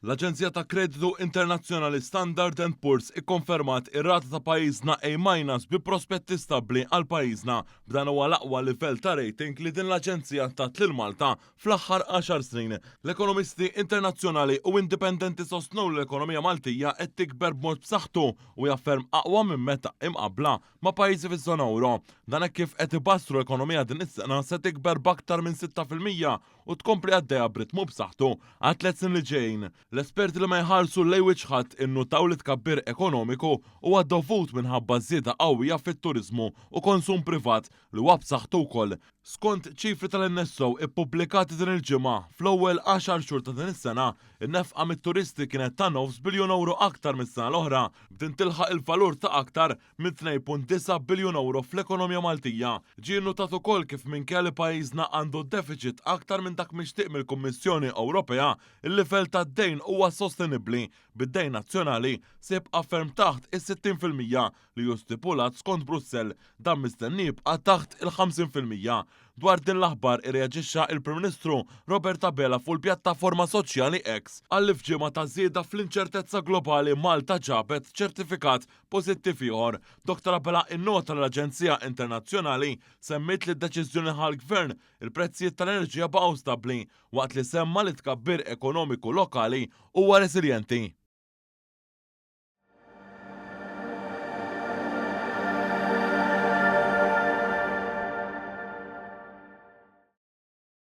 L-Aġenzija ta' Kreditu Internazzjonali Standard & Poor's ikkonfermat ir-rata ta' pajjiżna A- bi prospetti stabbli għal pajjiżna b'dan huwa l-aqwa livell ta' rating li din l-Aġenzija tat lil Malta fl-aħħar 10 snin. L-ekonomisti internazzjonali u indipendenti sostnu l-ekonomija Maltija qed tikber b'mod b'saħħtu u jafferm aqwa minn meta imqabbla ma' pajjiżi fiż-żona euro. Dan hekk kif qed ibassru l-ekonomija din is-sena se tikber b'aktar minn 6% u tkompli għaddejja b'ritmu b'saħħtu għal 3 snin li ġejjin. L-esperti li ma jħarsu lej wiċħat innutaw li tkabbir ekonomiku huwa dovut minħabba żieda qawwija fit-turiżmu u konsum privat li huwa b'saħħtu wkoll. Skont ċifri tal-NSO ippubblikati din il-ġimgħa fl-ewwel 10 xhur ta' din is-sena, in-nefqa mit-turisti kienet ta' nofs biljun euro aktar mis-sena l-oħra b'din tilħaq il-valur ta' aktar minn 2.9 biljun euro fl-ekonomija Maltija. Ġie nnutat ukoll kif minkejja li pajjiżna għandu deficit aktar minn dak mixtieq mill-Kummissjoni Ewropea, il-livell tad-dejn huwa sostenibbli bid-dejn nazzjonali se jibqa' ferm taħt is-60% li hu stipulat skont Brussell dan mistenni jibqa' taħt il-50%. Dwar din l-aħbar irreaġixxa il-Prim Ministru Robert Abela fuq il-pjattaforma soċjali X għalli f'ġimgħa ta' żieda fl-inċertezza globali Malta ġabet ċertifikat pożittiv ieħor. Dr. Abela innota l-Aġenzija Internazzjonali semmit li d-deċiżjoni ħall-Gvern il-prezzijiet tal-enerġija baqgħu stabbli waqt li semma li tkabbir ekonomiku lokali huwa reżiljenti.